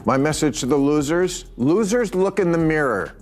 My message to the losers, look in the mirror.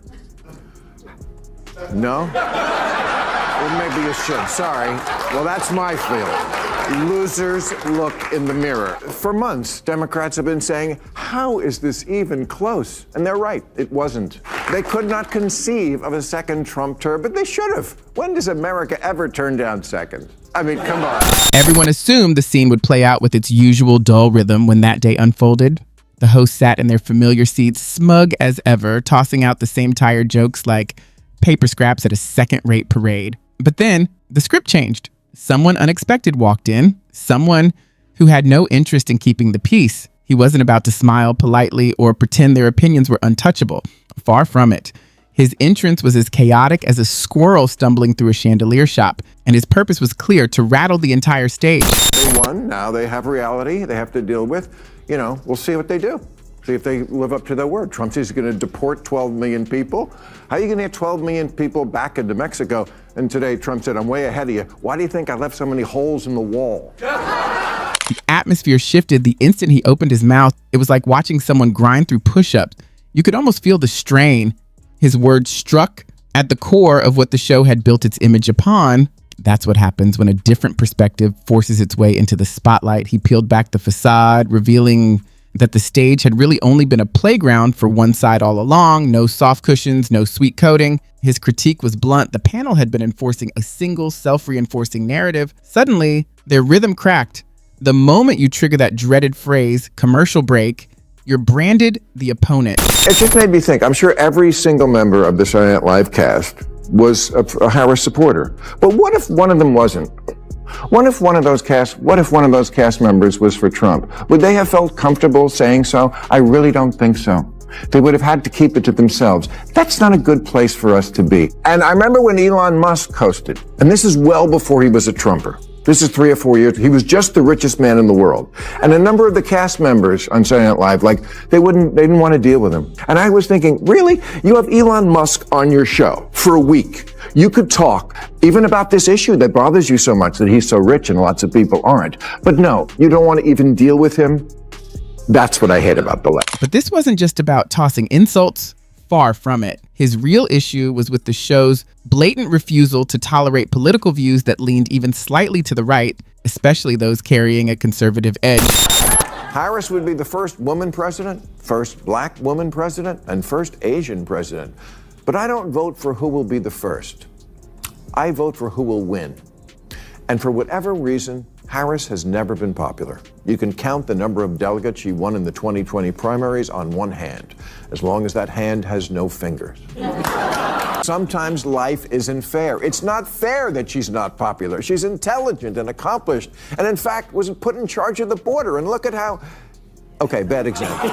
No? Well, maybe you should, sorry. Well, that's my feeling. Losers look in the mirror. For months, Democrats have been saying, how is this even close? And they're right, it wasn't. They could not conceive of a second Trump term, but they should have. When does America ever turn down second? I mean, come on. Everyone assumed the scene would play out with its usual dull rhythm when that day unfolded. The hosts sat in their familiar seats, smug as ever, tossing out the same tired jokes like paper scraps at a second-rate parade. But then, the script changed. Someone unexpected walked in, someone who had no interest in keeping the peace. He wasn't about to smile politely or pretend their opinions were untouchable. Far from it. His entrance was as chaotic as a squirrel stumbling through a chandelier shop, and his purpose was clear: to rattle the entire stage. They won, now they have reality they have to deal with. You know, we'll see what they do. See if they live up to their word. Trump says he's going to deport 12 million people. How are you going to get 12 million people back into Mexico? And today Trump said, I'm way ahead of you. Why do you think I left so many holes in the wall? The atmosphere shifted the instant he opened his mouth. It was like watching someone grind through push-ups. You could almost feel the strain. His words struck at the core of what the show had built its image upon. That's what happens when a different perspective forces its way into the spotlight. He peeled back the facade, revealing that the stage had really only been a playground for one side all along. No soft cushions, no sweet coating. His critique was blunt. The panel had been enforcing a single self-reinforcing narrative. Suddenly, their rhythm cracked. The moment you trigger that dreaded phrase, commercial break, you're branded the opponent. It just made me think, I'm sure every single member of the Saturday Night Live cast was a Harris supporter. But what if one of them wasn't? What if one of those cast members was for Trump? Would they have felt comfortable saying so? I really don't think so. They would have had to keep it to themselves. That's not a good place for us to be. And I remember when Elon Musk hosted, and this is well before he was a Trumper. This is 3 or 4 years. He was just the richest man in the world. And a number of the cast members on Saturday Night Live, they didn't want to deal with him. And I was thinking, really? You have Elon Musk on your show for a week. You could talk even about this issue that bothers you so much, that he's so rich and lots of people aren't. But no, you don't want to even deal with him. That's what I hate about the left. But this wasn't just about tossing insults. Far from it. His real issue was with the show's blatant refusal to tolerate political views that leaned even slightly to the right, especially those carrying a conservative edge. Harris would be the first woman president, first black woman president, and first Asian president. But I don't vote for who will be the first. I vote for who will win. And for whatever reason, Harris has never been popular. You can count the number of delegates she won in the 2020 primaries on one hand, as long as that hand has no fingers. Sometimes life isn't fair. It's not fair that she's not popular. She's intelligent and accomplished, and in fact was put in charge of the border. And look at how, okay, bad example.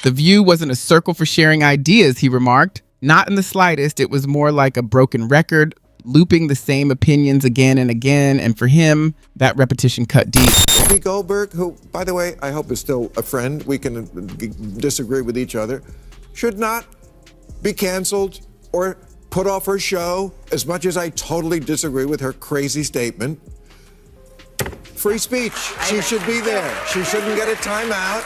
The View wasn't a circle for sharing ideas, he remarked. Not in the slightest. It was more like a broken record, looping the same opinions again and again, and for him, that repetition cut deep. Whoopi Goldberg, who, by the way, I hope is still a friend, we can disagree with each other, should not be canceled or put off her show, as much as I totally disagree with her crazy statement. Free speech. She should be there. She shouldn't get a timeout.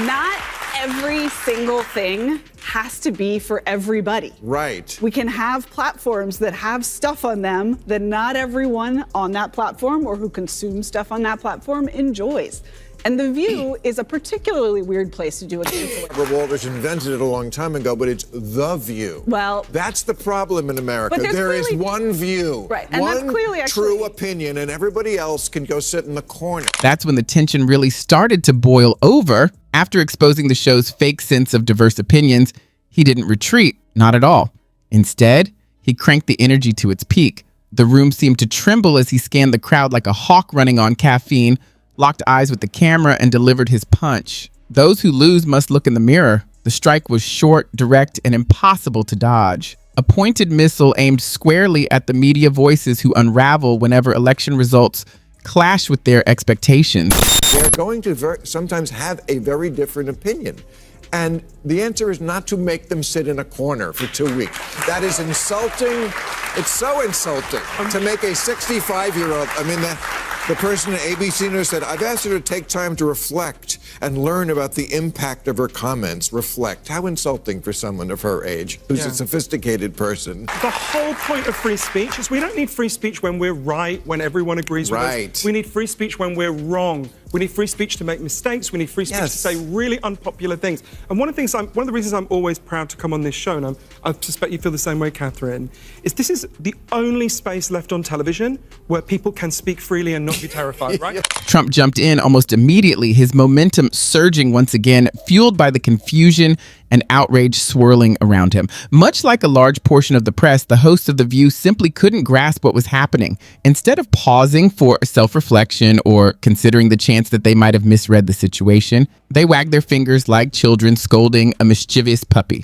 Not every single thing has to be for everybody. Right. We can have platforms that have stuff on them that not everyone on that platform or who consumes stuff on that platform enjoys. And The View is a particularly weird place to do it. Barbara Walters invented it a long time ago, but it's The View. Well, that's the problem in America. But there is clearly, one view, right, and one that's clearly true opinion, and everybody else can go sit in the corner. That's when the tension really started to boil over. After exposing the show's fake sense of diverse opinions, he didn't retreat, not at all. Instead, he cranked the energy to its peak. The room seemed to tremble as he scanned the crowd like a hawk running on caffeine, locked eyes with the camera, and delivered his punch. Those who lose must look in the mirror. The strike was short, direct, and impossible to dodge. A pointed missile aimed squarely at the media voices who unravel whenever election results clash with their expectations. They're going to sometimes have a very different opinion. And the answer is not to make them sit in a corner for 2 weeks. That is insulting. It's so insulting to make a 65-year-old, The person at ABC News said, I've asked her to take time to reflect and learn about the impact of her comments. Reflect. How insulting for someone of her age, who's a sophisticated person. The whole point of free speech is we don't need free speech when we're right, when everyone agrees with us. We need free speech when we're wrong. We need free speech to make mistakes. We need free speech to say really unpopular things. And one of the reasons I'm always proud to come on this show, and I suspect you feel the same way, Catherine, is this is the only space left on television where people can speak freely and not be terrified, right? Trump jumped in almost immediately, his momentum surging once again, fueled by the confusion and outrage swirling around him. Much like a large portion of the press, the hosts of The View simply couldn't grasp what was happening. Instead of pausing for self-reflection or considering the chance that they might have misread the situation, they wagged their fingers like children scolding a mischievous puppy.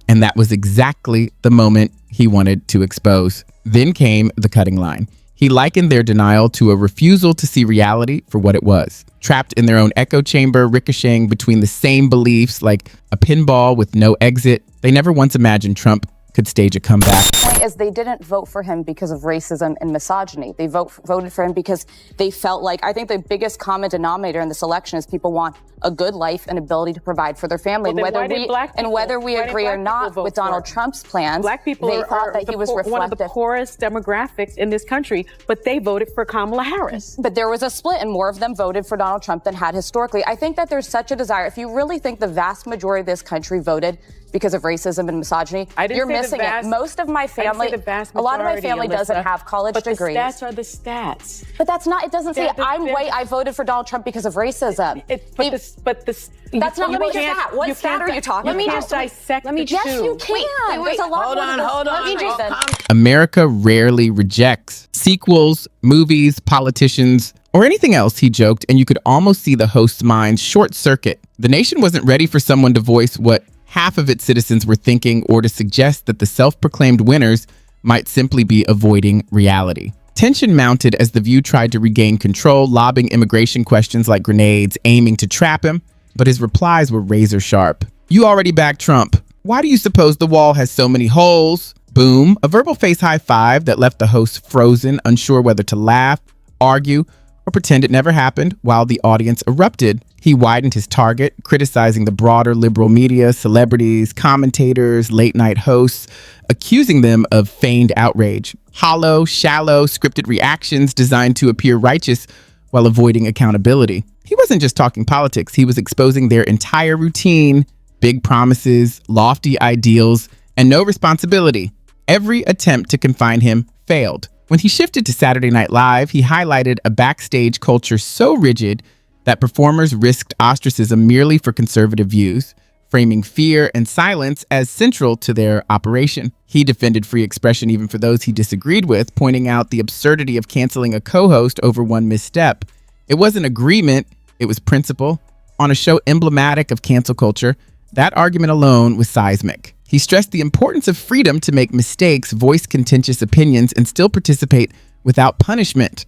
And that was exactly the moment he wanted to expose. Then came the cutting line. He likened their denial to a refusal to see reality for what it was. Trapped in their own echo chamber, ricocheting between the same beliefs like a pinball with no exit, they never once imagined Trump could stage a comeback. The point is they didn't vote for him because of racism and misogyny. They voted for him because they felt like, I think the biggest common denominator in this election is people want a good life and ability to provide for their family. Well, and whether we agree or not with Donald Trump's plans, Black people they thought that he was reflective. One of the poorest demographics in this country, but they voted for Kamala Harris. But there was a split, and more of them voted for Donald Trump than had historically. I think that there's such a desire. If you really think the vast majority of this country voted because of racism and misogyny, you're missing it. Most of my family, a lot of my family doesn't have college degrees. But the stats are the stats. But that's not, it doesn't say I'm white, I voted for Donald Trump because of racism. That's not, let me just that. What stat are you talking about? Let me just dissect the two. Yes, you can. There's a lot Hold on. America rarely rejects sequels, movies, politicians, or anything else, he joked, and you could almost see the host's mind short circuit. The nation wasn't ready for someone to voice what half of its citizens were thinking or to suggest that the self-proclaimed winners might simply be avoiding reality. Tension mounted as The View tried to regain control, lobbing immigration questions like grenades, aiming to trap him, but his replies were razor sharp. You already backed Trump. Why do you suppose the wall has so many holes? Boom, a verbal face high five that left the host frozen, unsure whether to laugh, argue, or pretend it never happened, while the audience erupted. He widened his target, criticizing the broader liberal media, celebrities, commentators, late-night hosts, accusing them of feigned outrage. Hollow, shallow, scripted reactions designed to appear righteous while avoiding accountability. He wasn't just talking politics, he was exposing their entire routine, big promises, lofty ideals, and no responsibility. Every attempt to confine him failed. When he shifted to Saturday Night Live, he highlighted a backstage culture so rigid that performers risked ostracism merely for conservative views, framing fear and silence as central to their operation. He defended free expression even for those he disagreed with, pointing out the absurdity of canceling a co-host over one misstep. It wasn't agreement, it was principle. On a show emblematic of cancel culture, that argument alone was seismic. He stressed the importance of freedom to make mistakes, voice contentious opinions, and still participate without punishment.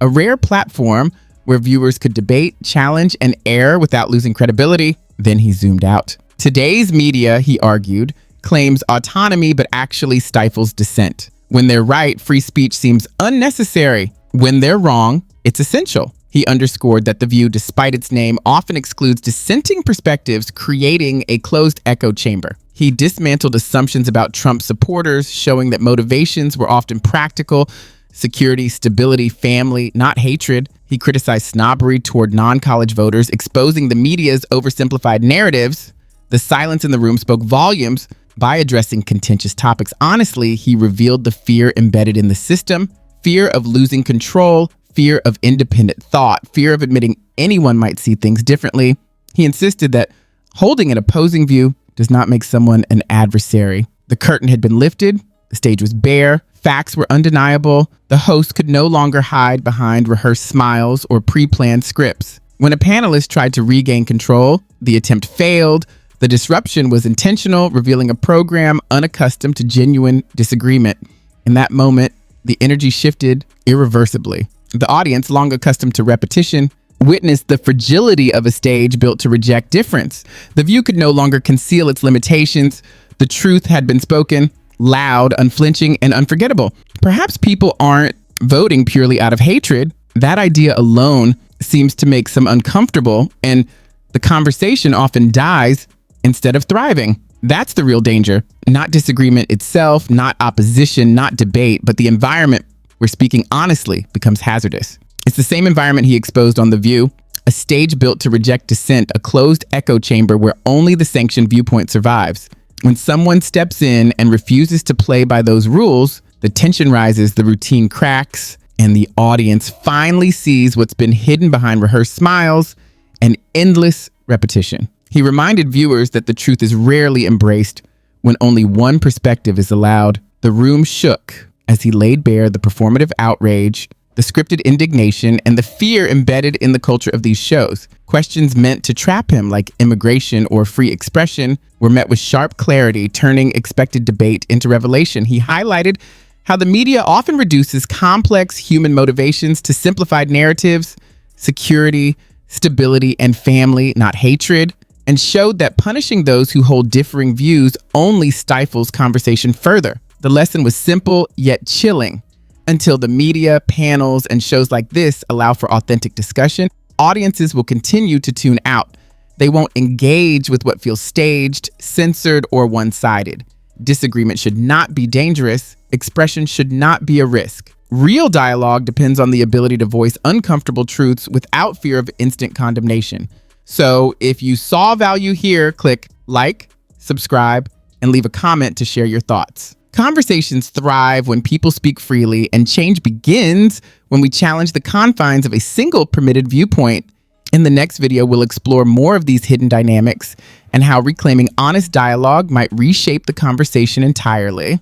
A rare platform where viewers could debate, challenge, and err without losing credibility. Then he zoomed out. Today's media, he argued, claims autonomy but actually stifles dissent. When they're right, free speech seems unnecessary. When they're wrong, it's essential. He underscored that The View, despite its name, often excludes dissenting perspectives, creating a closed echo chamber. He dismantled assumptions about Trump supporters, showing that motivations were often practical, security, stability, family, not hatred. He criticized snobbery toward non-college voters, exposing the media's oversimplified narratives. The silence in the room spoke volumes by addressing contentious topics. Honestly, he revealed the fear embedded in the system, fear of losing control, fear of independent thought, fear of admitting anyone might see things differently. He insisted that holding an opposing view does not make someone an adversary. The curtain had been lifted, the stage was bare, facts were undeniable, the host could no longer hide behind rehearsed smiles or pre-planned scripts. When a panelist tried to regain control, the attempt failed. The disruption was intentional, revealing a program unaccustomed to genuine disagreement. In that moment, the energy shifted irreversibly. The audience, long accustomed to repetition, witnessed the fragility of a stage built to reject difference. The View could no longer conceal its limitations. The truth had been spoken, loud, unflinching, and unforgettable. Perhaps people aren't voting purely out of hatred. That idea alone seems to make some uncomfortable, and the conversation often dies instead of thriving. That's the real danger. Not disagreement itself, not opposition, not debate, but the environment where speaking honestly becomes hazardous. It's the same environment he exposed on The View, a stage built to reject dissent, a closed echo chamber where only the sanctioned viewpoint survives. When someone steps in and refuses to play by those rules, the tension rises, the routine cracks, and the audience finally sees what's been hidden behind rehearsed smiles and endless repetition. He reminded viewers that the truth is rarely embraced when only one perspective is allowed. The room shook as he laid bare the performative outrage, the scripted indignation, and the fear embedded in the culture of these shows. Questions meant to trap him, like immigration or free expression, were met with sharp clarity, turning expected debate into revelation. He highlighted how the media often reduces complex human motivations to simplified narratives, security, stability, and family, not hatred, and showed that punishing those who hold differing views only stifles conversation further. The lesson was simple yet chilling. Until the media, panels, and shows like this allow for authentic discussion, audiences will continue to tune out. They won't engage with what feels staged, censored, or one-sided. Disagreement should not be dangerous. Expression should not be a risk. Real dialogue depends on the ability to voice uncomfortable truths without fear of instant condemnation. So if you saw value here, click like, subscribe, and leave a comment to share your thoughts. Conversations thrive when people speak freely, and change begins when we challenge the confines of a single permitted viewpoint. In the next video, we'll explore more of these hidden dynamics and how reclaiming honest dialogue might reshape the conversation entirely.